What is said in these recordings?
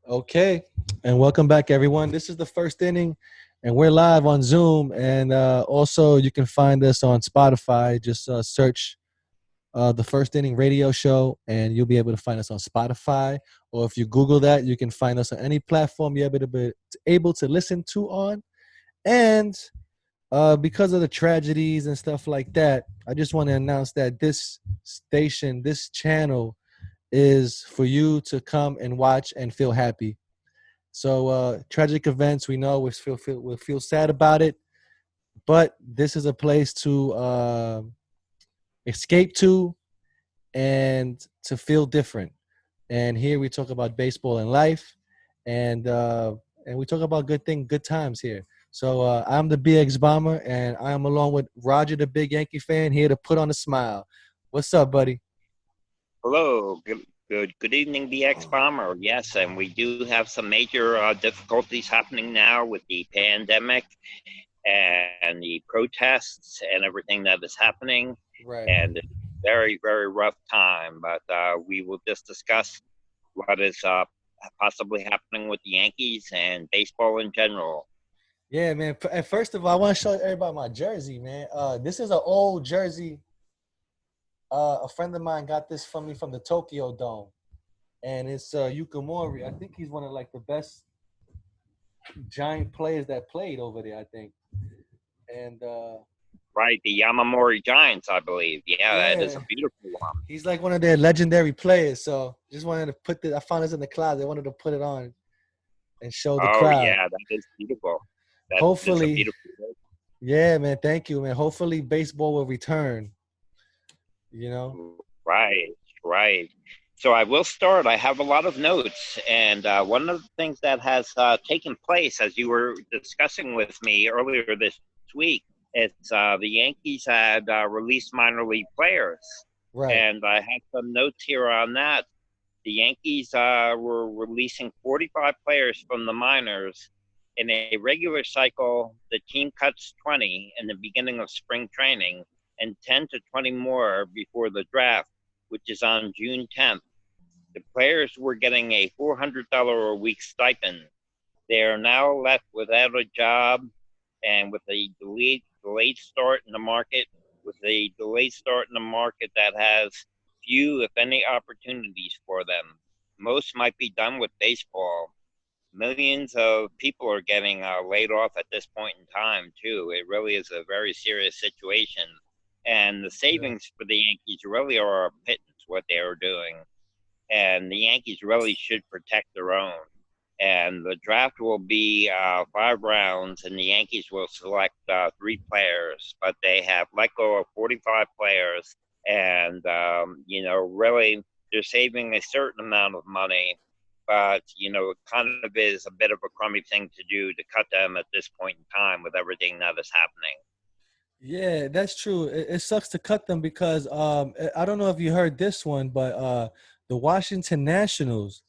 Okay, and welcome back, everyone. This is the first inning, and we're live on Zoom, and also you can find us on Spotify. Just search the first inning radio show, and you'll be able to find us on Spotify. Or if you Google that, you can find us on any platform you're able to listen to on. And because of the tragedies and stuff like that, I just want to announce that this station, this channel, is for you to come and watch and feel happy. So tragic events, we know we feel sad about it, but this is a place to escape to and to feel different. And here we talk about baseball and life, and uh, and we talk about good times here. So I'm the BX Bomber, and I am along with Roger, the big Yankee fan, here to put on a smile. What's up, buddy? Hello, good evening, BX Bomber. Yes, and we do have some major difficulties happening now with the pandemic and the protests and everything that is happening, Right. and it's a very, very rough time. But we will just discuss what is possibly happening with the Yankees and baseball in general. Yeah, man. And first of all, I want to show everybody my jersey, man. This is an old jersey. A friend of mine got this from me from the Tokyo Dome, and it's Yukamori. I think he's one of like the best giant players that played over there. I think, and Right, the Yamamori Giants, I believe. Yeah, that is yeah, a beautiful one. he's like one of their legendary players. So just wanted to put this. I found this in the closet. I wanted to put it on and show the Oh, crowd. yeah, that is beautiful. That is a Hopefully, beautiful. yeah, man. Thank you, man. Hopefully, baseball will return. You know. Right, right. So I will start. I have a lot of notes, and one of the things that has taken place, as you were discussing with me earlier this week, it's the Yankees had released minor league players, Right. and I have some notes here on that. The Yankees were releasing 45 players from the minors. In a regular cycle, the team cuts 20 in the beginning of spring training and 10 to 20 more before the draft, which is on June 10th. The players were getting a $400 a week stipend. They are now left without a job and with a delayed start in the market, with a delayed start in the market that has few, if any, opportunities for them. Most might be done with baseball. Millions of people are getting laid off at this point in time, too. It really is a very serious situation. And the Yeah. savings for the Yankees really are a pittance what they are doing. And the Yankees really should protect their own. And the draft will be 5 rounds, and the Yankees will select 3 players, but they have let go of 45 players, and really they're saving a certain amount of money, but it kind of is a bit of a crummy thing to do to cut them at this point in time with everything that is happening. Yeah, that's true. It sucks to cut them because I don't know if you heard this one, but the Washington Nationals,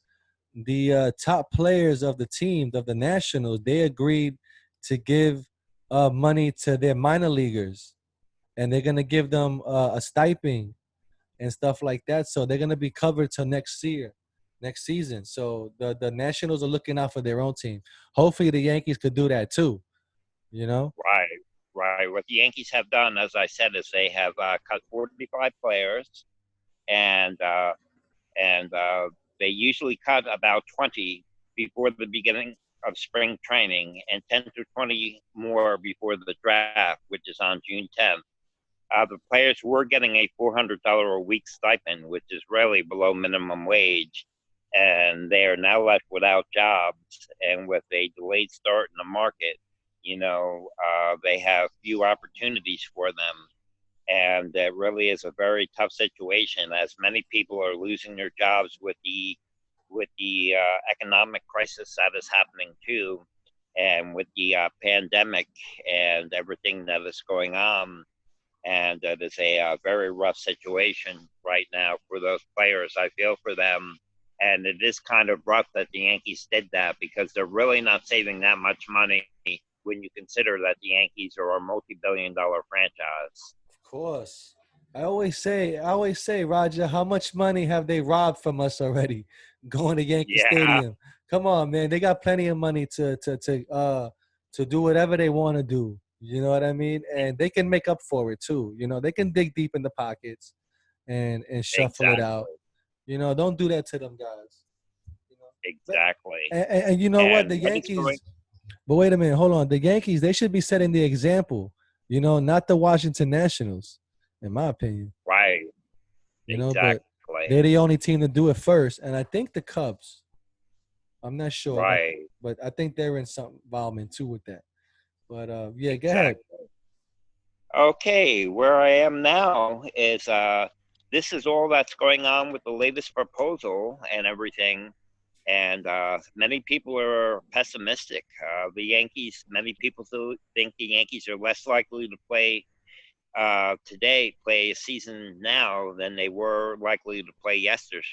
the top players of the team of the Nationals, they agreed to give money to their minor leaguers, and they're gonna give them a stipend and stuff like that. So they're gonna be covered till next season. So the Nationals are looking out for their own team. Hopefully, the Yankees could do that too. You know. Right, right. What the Yankees have done, as I said, is they have cut 45 players, and they usually cut about 20 before the beginning of spring training and 10 to 20 more before the draft, which is on June 10th. The players were getting a $400 a week stipend, which is really below minimum wage, and they are now left without jobs. And with a delayed start in the market, they have few opportunities for them, and it really is a very tough situation as many people are losing their jobs with the economic crisis that is happening too, and with the pandemic and everything that is going on. And it is a very rough situation right now for those players. I feel for them. And it is kind of rough that the Yankees did that because they're really not saving that much money when you consider that the Yankees are a multi-billion-dollar franchise. Of course. I always say, Roger, how much money have they robbed from us already going to Yankee Yeah, Stadium? Come on, man. They got plenty of money to do whatever they want to do. You know what I mean? And they can make up for it too. You know, they can dig deep in the pockets and shuffle it out. Exactly. You know, don't do that to them guys. You know, but Exactly. and you know what? And The what is going Yankees. But wait a minute, hold on. The Yankees, they should be setting the example. You know, not the Washington Nationals, in my opinion. right? You know, but Exactly. they're the only team to do it first, and I think the Cubs. I'm not sure, Right. but I think they're in some involvement too with that. But yeah, go ahead. Exactly. Okay, where I am now is this is all that's going on with the latest proposal and everything. And many people are pessimistic. The Yankees, many people think the Yankees are less likely to play a season now than they were likely to play yesterday.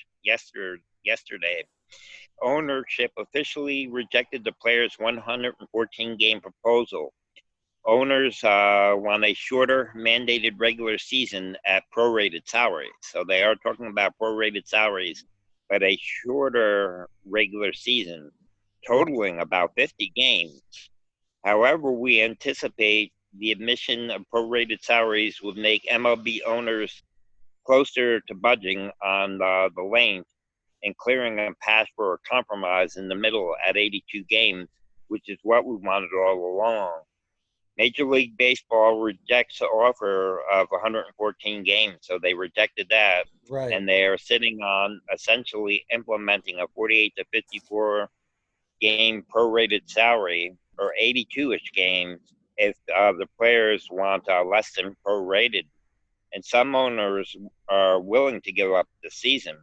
Ownership officially rejected the players' 114 game proposal. Owners want a shorter mandated regular season at prorated salaries. So they are talking about prorated salaries, but a shorter regular season, Right, totaling about 50 games. However, we anticipate the admission of prorated salaries would make MLB owners closer to budging on the lane and clearing a path for a compromise in the middle at 82 games, which is what we wanted all along. Major League Baseball rejects the offer of 114 games, so they rejected that, right, and they are sitting on essentially implementing a 48 to 54 game prorated salary or 82-ish games if the players want less than prorated. And some owners are willing to give up the season.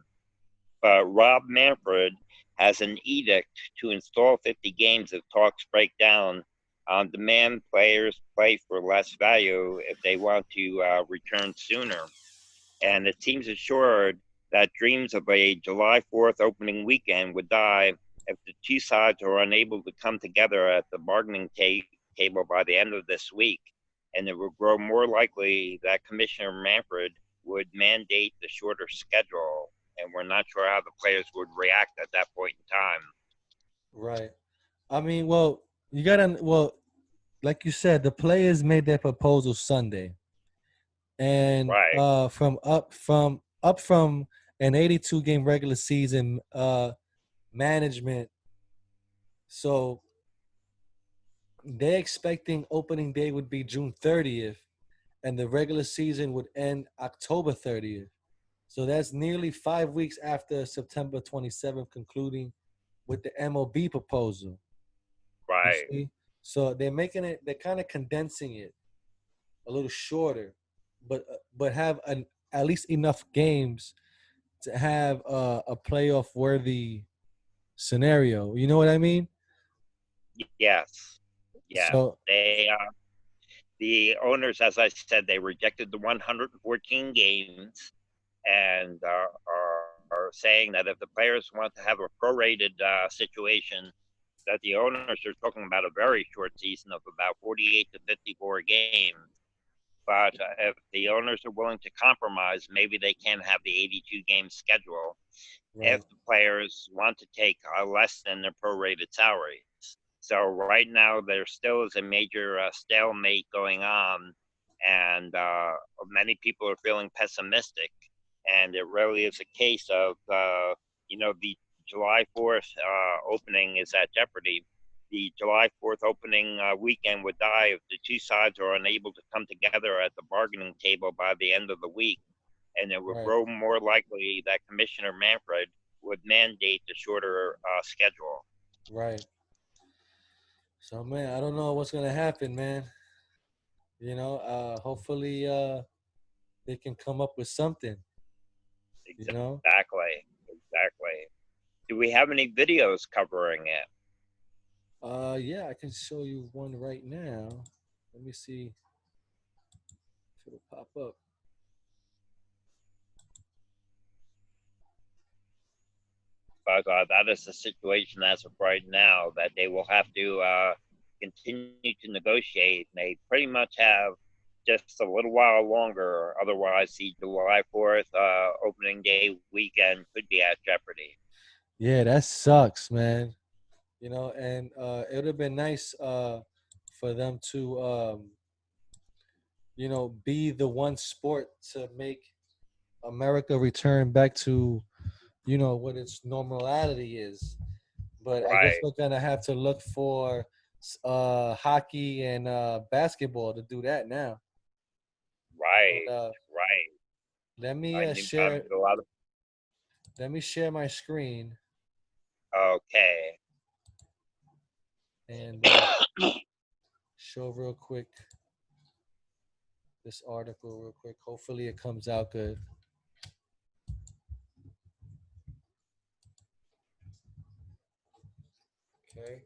But Rob Manfred has an edict to install 50 games if talks break down on demand players play for less value if they want to return sooner. And it seems assured that dreams of a July 4th opening weekend would die if the two sides are unable to come together at the bargaining table by the end of this week. And it would grow more likely that Commissioner Manfred would mandate the shorter schedule. And we're not sure how the players would react at that point in time. right. I mean, well, you gotta well, like you said, the players made their proposal Sunday, and Right, from an 82 game regular season, management. So they're expecting opening day would be June 30th, and the regular season would end October 30th. So that's nearly 5 weeks after September 27th, concluding with the MLB proposal. You right. see? So they're kind of condensing it a little shorter, but have at least enough games to have a playoff worthy scenario. You know what I mean? Yes, yes. So The owners, as I said, they rejected the 114 games and are saying that if the players want to have a prorated situation, that the owners are talking about a very short season of about 48 to 54 games. But if the owners are willing to compromise, maybe they can have the 82 game schedule if right, the players want to take less than their prorated salary. So right now, there still is a major stalemate going on, and many people are feeling pessimistic. And it really is a case of, the July 4th opening is at jeopardy. The July 4th opening weekend would die if the two sides are unable to come together at the bargaining table by the end of the week. And it would right, grow more likely that Commissioner Manfred would mandate the shorter schedule. right. So man, I don't know what's gonna happen, man. You know, hopefully they can come up with something. You know, Exactly. Exactly. Do we have any videos covering it? yeah, I can show you one right now. Let me see if it'll pop up. But that is the situation as of right now, that they will have to continue to negotiate. They pretty much have just a little while longer. Otherwise, the July 4th opening day weekend could be at jeopardy. Yeah, that sucks, man. And it would have been nice for them to, be the one sport to make America return back to, what its normality is. But I guess Right, we're gonna have to look for hockey and basketball to do that now. But right, right. let me I uh, knew share a lot of. let me share my screen Okay. and show real quick this article real quick. Hopefully it comes out good. Okay,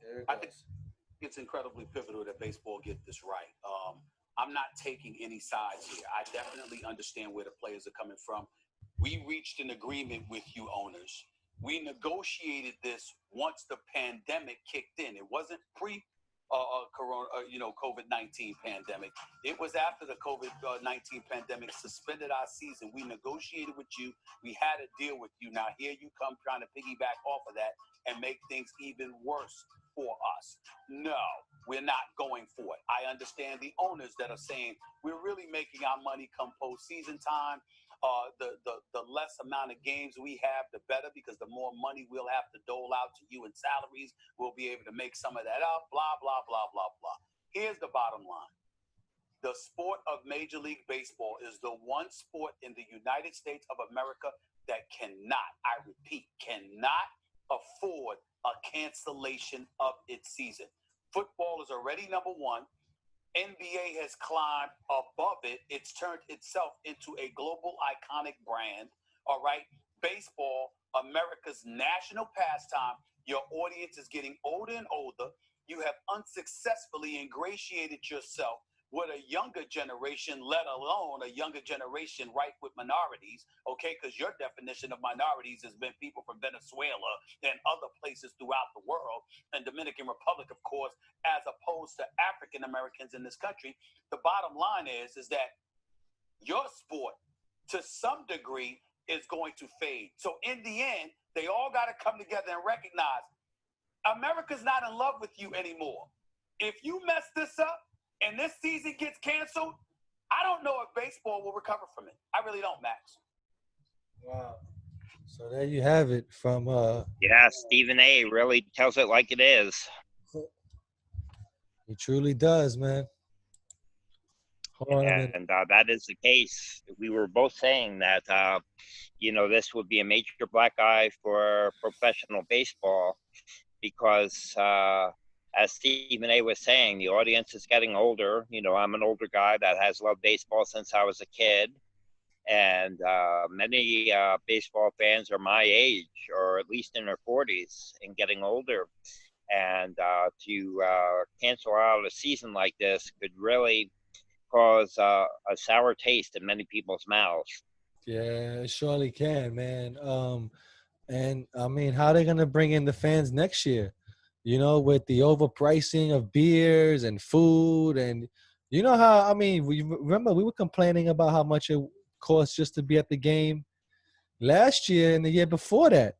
there it I think goes. it's incredibly pivotal that baseball get this right. I'm not taking any sides here. I definitely understand where the players are coming from. We reached an agreement with you owners. We negotiated this once the pandemic kicked in. It wasn't pre corona, COVID-19 pandemic. It was after the COVID-19 pandemic suspended our season. We negotiated with you. We had a deal with you. Now here you come trying to piggyback off of that and make things even worse for us. No, we're not going for it. I understand the owners that are saying we're really making our money come postseason time. The less amount of games we have, the better, because the more money we'll have to dole out to you in salaries, we'll be able to make some of that up. Blah blah blah blah blah. Here's the bottom line: the sport of Major League Baseball is the one sport in the United States of America that cannot, I repeat, cannot afford a cancellation of its season. Football is already number one. NBA has climbed above it. It's turned itself into a global iconic brand. All right. Baseball, America's national pastime. Your audience is getting older and older. You have unsuccessfully ingratiated yourself with a younger generation, let alone a younger generation right with minorities, okay? Because your definition of minorities has been people from Venezuela and other places throughout the world, and Dominican Republic, of course, as opposed to African Americans in this country. The bottom line is that your sport, to some degree, is going to fade. So in the end, they all got to come together and recognize America's not in love with you anymore. If you mess this up and this season gets canceled, I don't know if baseball will recover from it. I really don't, Max. Wow. So there you have it from Yeah, Stephen A. really tells it like it is. he truly does, man. Hold on a minute. And that is the case. We were both saying that, this would be a major black eye for professional baseball because, as Stephen A. was saying, the audience is getting older. I'm an older guy that has loved baseball since I was a kid. And many baseball fans are my age, or at least in their 40s and getting older. And to cancel out a season like this could really cause a sour taste in many people's mouths. Yeah, it surely can, man. And I mean, how are they gonna bring in the fans next year? With the overpricing of beers and food, and how I mean, we remember we were complaining about how much it costs just to be at the game last year and the year before that.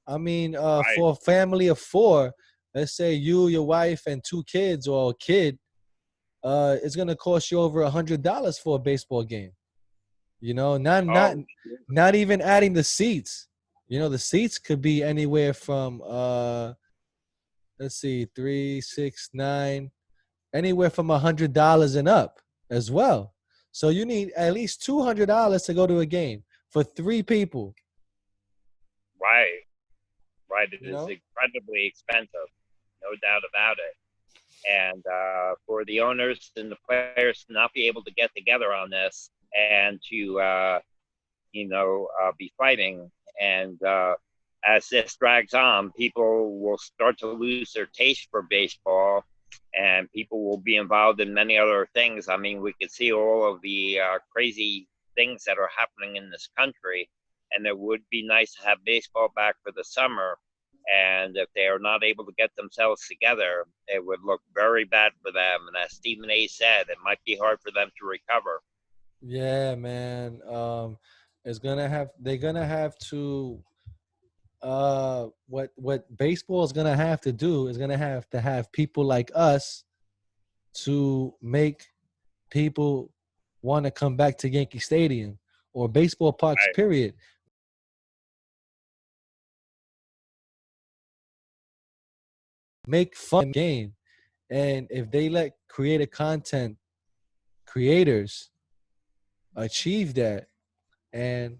I mean, Right, for a family of four, let's say you, your wife, and two kids or a kid, it's gonna cost you over $100 for a baseball game. Not not oh, not even adding the seats. The seats could be anywhere from let's see, 3, 6, 9, anywhere from $100 and up as well. So you need at least $200 to go to a game for three people. right, right. It You is know? incredibly expensive, no doubt about it. And for the owners and the players to not be able to get together on this and to be fighting. And as this drags on, people will start to lose their taste for baseball, and people will be involved in many other things. I mean, we could see all of the crazy things that are happening in this country, and it would be nice to have baseball back for the summer. And if they are not able to get themselves together, it would look very bad for them. And as Stephen A. said, it might be hard for them to recover. Yeah, man. It's gonna have they're gonna have to what baseball is gonna have to do is gonna have people like us to make people want to come back to Yankee Stadium or baseball parks, Right. period. Make fun game. And if they let creative content creators achieve that, and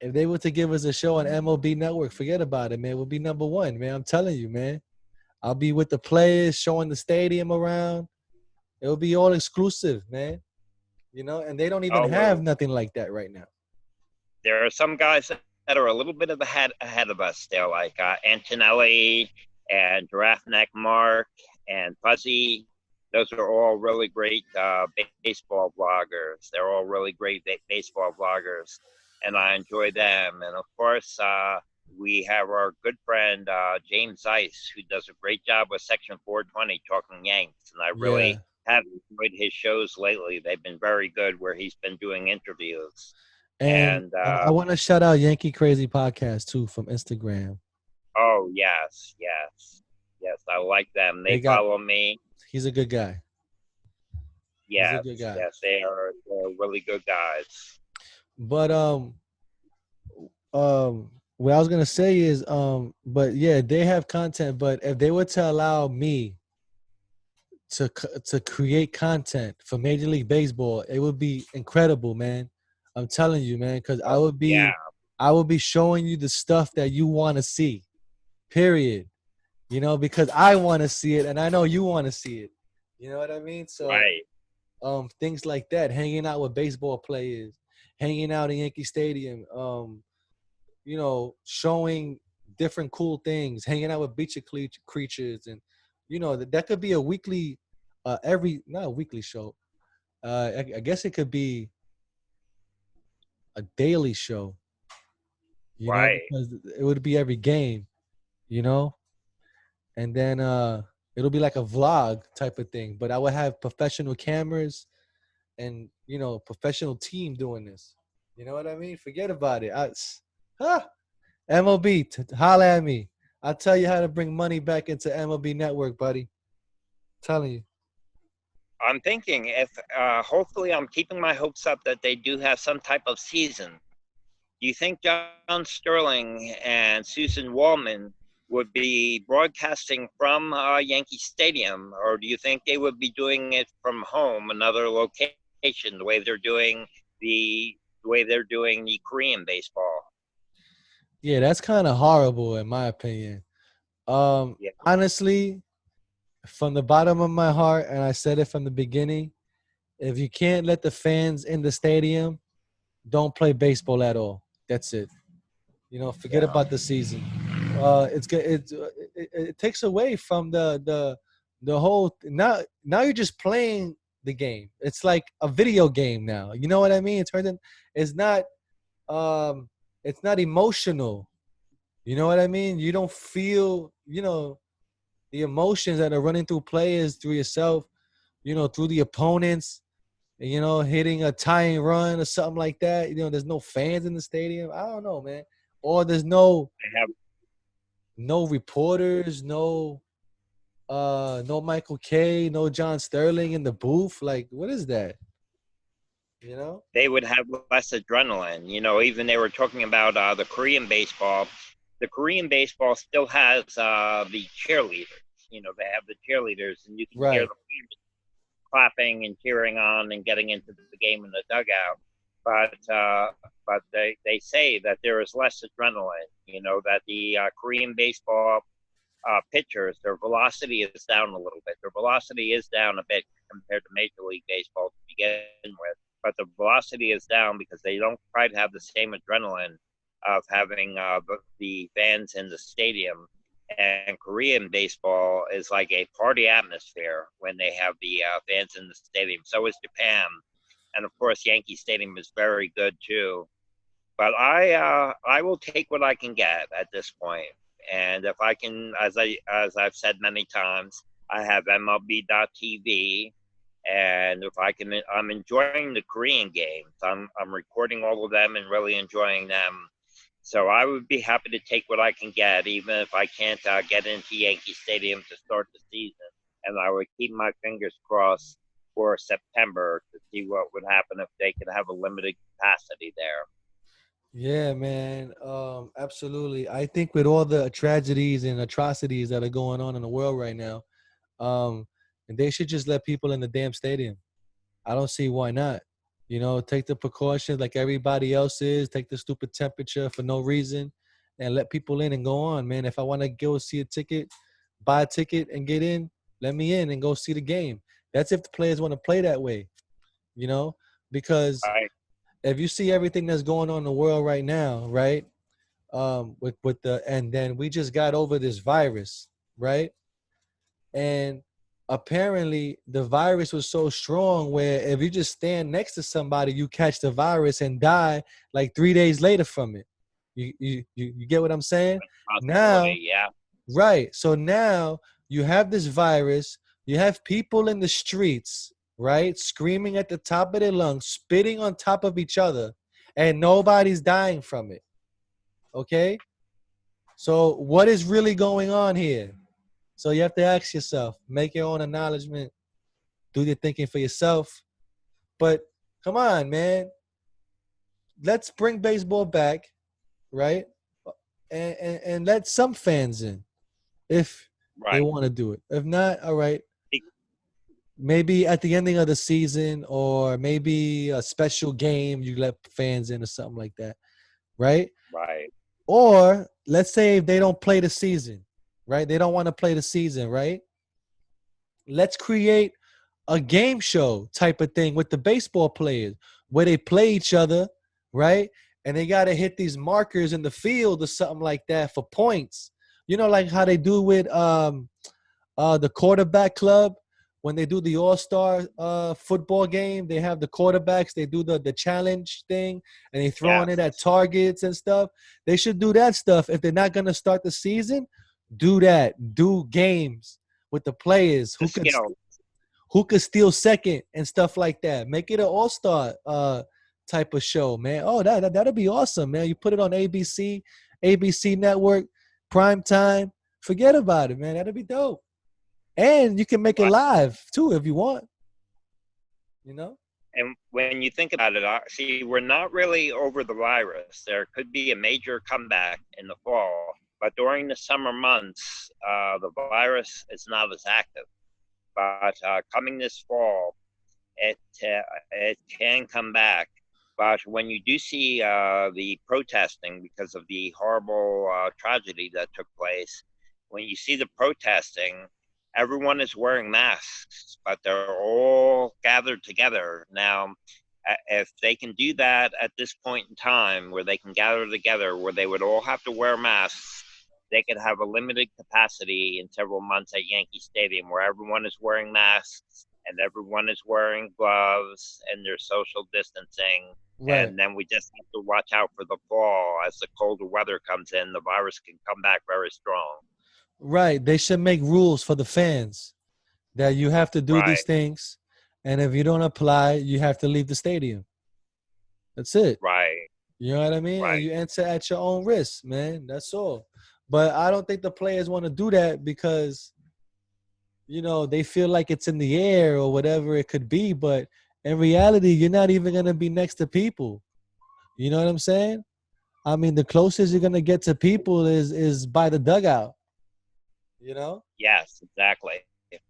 if they were to give us a show on MLB Network, forget about it, man. We'll be number one, man. I'm telling you, man. I'll be with the players, showing the stadium around. It'll be all exclusive, man. You know, and they don't even Oh, have well, nothing like that right now. there are some guys that are a little bit of ahead of us still, like Antonelli and Giraffe Neck Mark and Fuzzy. Those are all really great baseball vloggers. They're all really great baseball vloggers, and I enjoy them. And of course, we have our good friend James Ice, who does a great job with Section 420 talking Yanks, and I Yeah. really have enjoyed his shows lately. They've been very good, where he's been doing interviews. And And I want to shout out Yankee Crazy Podcast too from Instagram. oh yes, yes, yes, I like them. They They got follow me. he's a good guy. He's a Yes, good guy. yes, they're really good guys. But what I was gonna say is but yeah, they have content. But if they were to allow me to create content for Major League Baseball, it would be incredible, man. I'm telling you, man, because Oh yeah, I would be showing you the stuff that you want to see. Period. You know, because I want to see it, and I know you want to see it. You know what I mean? So right. things like that, hanging out with baseball players, hanging out in Yankee Stadium, you know, showing different cool things, hanging out with beach creatures, and you know that could be a weekly, every not a weekly show. I guess it could be a daily show. You know, Right. because it would be every game. You know, and then it'll be like a vlog type of thing. But I would have professional cameras and you know professional team doing this. You know what I mean? Forget about it. Huh, MLB, holla at me. I'll tell you how to bring money back into MLB Network, buddy. Telling you. I'm thinking if hopefully I'm keeping my hopes up that they do have some type of season. Do you think John Sterling and Susan Wallman would be broadcasting from Yankee Stadium, or do you think they would be doing it from home, another location, the the way they're doing the Korean baseball? Yeah, that's kind of horrible in my opinion. Yeah, Honestly, from the bottom of my heart, and I said it from the beginning, if you can't let the fans in the stadium, don't play baseball at all. That's it. You know, forget yeah. about the season. It takes away from the whole. Now you're just playing the game. It's like a video game now. You know what I mean? It's not um it's not emotional. You know what I mean? You don't feel, you know, the emotions that are running through players, through yourself, you know, through the opponents, you know, hitting a tying run or something like that. You know, there's no fans in the stadium. I don't know, man. Or there's They have no reporters, no Michael K, no John Sterling in the booth. Like, what is that? You know? they would have less adrenaline. You know, even they were talking about the Korean baseball. The Korean baseball still has the cheerleaders. You know, they have the cheerleaders, and you can hear Right. the clapping and cheering on and getting into the game in the dugout. But they say that there is less adrenaline. You know that the Korean baseball pitchers, their velocity is down a little bit. Their velocity is down a bit compared to Major League Baseball to begin with, but the velocity is down because they don't quite have the same adrenaline of having the fans in the stadium. And Korean baseball is like a party atmosphere when they have the fans in the stadium. So is Japan, and of course Yankee Stadium is very good too. But I will take what I can get at this point. And if I can, as I've said many times, I have MLB.TV, And if I can, I'm enjoying the Korean games. I'm recording all of them and really enjoying them. So I would be happy to take what I can get, even if I can't get into Yankee Stadium to start the season. And I would keep my fingers crossed for September to see what would happen if they could have a limited capacity there. Yeah, man. Absolutely. I think with all the tragedies and atrocities that are going on in the world right now, um, they should just let people in the damn stadium. I don't see why not. You know, take the precautions like everybody else is. Take the stupid temperature for no reason, and let people in and go on, man. If I want to go see a ticket, buy a ticket and get in, let me in and go see the game. That's if the players want to play that way, you know, because Right, if you see everything that's going on in the world right now, right? With the and then we just got over this virus, right? And apparently the virus was so strong where if you just stand next to somebody, you catch the virus and die like 3 days later from it. You get what I'm saying? Now, possibility, yeah. right. So now you have this virus, you have people in the streets, right, screaming at the top of their lungs, spitting on top of each other, and nobody's dying from it. Okay? So what is really going on here? So you have to ask yourself, make your own acknowledgement, do your thinking for yourself. But come on, man. Let's bring baseball back, right? And let some fans in if they Right. want to do it. If not, all right. Maybe at the ending of the season or maybe a special game, you let fans in or something like that, right? Right. Or let's say if they don't play the season, right? They don't want to play the season, right? Let's create a game show type of thing with the baseball players where they play each other, right? And they got to hit these markers in the field or something like that for points. You know, like how they do with the quarterback club when they do the all-star football game. They have the quarterbacks. They do the challenge thing, and they throwing it Yes. at targets and stuff. They should do that stuff. If they're not going to start the season, do that. Do games with the players The skill. who could steal second and stuff like that. Make it an all-star type of show, man. Oh, that'll be awesome, man. You put it on ABC Network, prime time. Forget about it, man. That'll be dope. And you can make it Right. live too if you want. You know? And when you think about it, see, we're not really over the virus. There could be a major comeback in the fall, but during the summer months, the virus is not as active. But coming this fall, it can come back. But when you do see the protesting because of the horrible tragedy that took place, when you see the protesting, everyone is wearing masks, but they're all gathered together. Now, if they can do that at this point in time, where they can gather together, where they would all have to wear masks, they could have a limited capacity in several months at Yankee Stadium where everyone is wearing masks and everyone is wearing gloves and there's social distancing. Right. And then we just have to watch out for the fall. As the colder weather comes in, the virus can come back very strong. Right. They should make rules for the fans that you have to do these Right, things. And if you don't apply, you have to leave the stadium. That's it. right, You know what I mean? And right. you enter at your own risk, man. That's all. But I don't think the players want to do that because, you know, they feel like it's in the air or whatever it could be. But in reality, you're not even going to be next to people. You know what I'm saying? I mean, the closest you're gonna get to people is by the dugout. You know. Yes, exactly.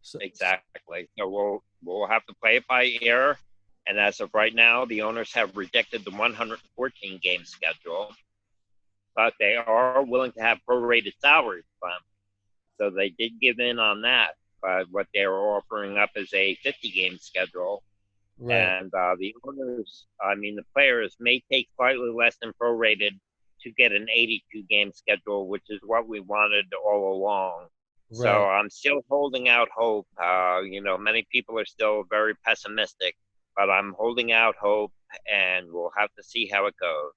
So, Exactly. So we'll have to play it by ear. And as of right now, the owners have rejected the 114 game schedule, but they are willing to have prorated salaries fund. So they did give in on that. But what they're offering up is a 50 game schedule. right, And the owners, I mean, the players may take slightly less than prorated to get an 82 game schedule, which is what we wanted all along. So right. I'm still holding out hope. Many people are still very pessimistic, but I'm holding out hope, and we'll have to see how it goes.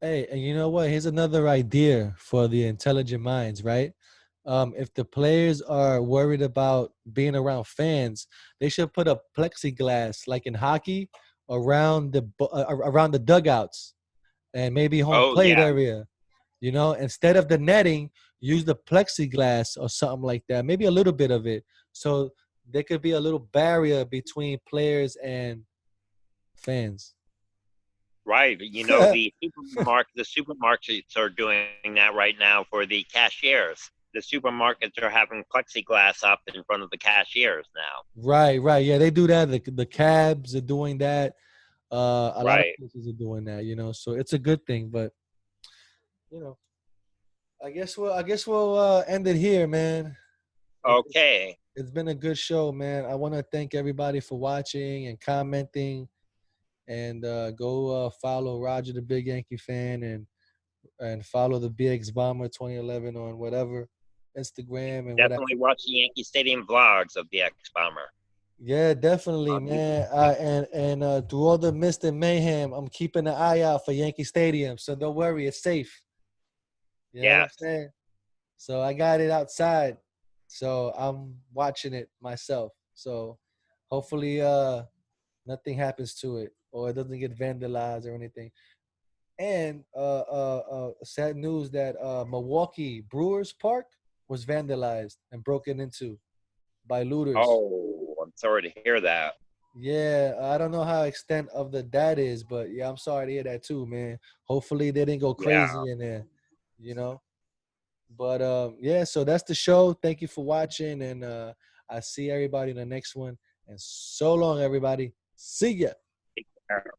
Hey, and you know what? Here's another idea for the intelligent minds, right? if the players are worried about being around fans, they should put a plexiglass like in hockey around the dugouts and maybe home Oh plate yeah, area. Instead of the netting, use the plexiglass or something like that. Maybe a little bit of it, so there could be a little barrier between players and fans. right. The supermarkets are doing that right now for the cashiers. The supermarkets are having plexiglass up in front of the cashiers now. Right, right. Yeah, they do that. The cabs are doing that. A lot of Right. places are doing that. So it's a good thing. But you know, I guess we'll end it here, man. It's Okay. it's been a good show, man. I want to thank everybody for watching and commenting, and go follow Roger the Big Yankee Fan, and follow the BX Bomber 2011 on whatever Instagram and whatever. Definitely watch the Yankee Stadium vlogs of the X Bomber. Yeah, definitely, man. And through all the mist and mayhem, I'm keeping an eye out for Yankee Stadium. So don't worry, it's safe. You know what I'm Yes. saying? So I got it outside. So I'm watching it myself. So hopefully nothing happens to it or it doesn't get vandalized or anything. And sad news that Milwaukee Brewers Park was vandalized and broken into by looters. Oh, I'm sorry to hear that. Yeah, I don't know how extent of that is, but yeah, I'm sorry to hear that too, man. Hopefully they didn't go Yeah. crazy in there, you know. But yeah, so that's the show. Thank you for watching, and I see everybody in the next one. And so long, everybody. See ya. Take care.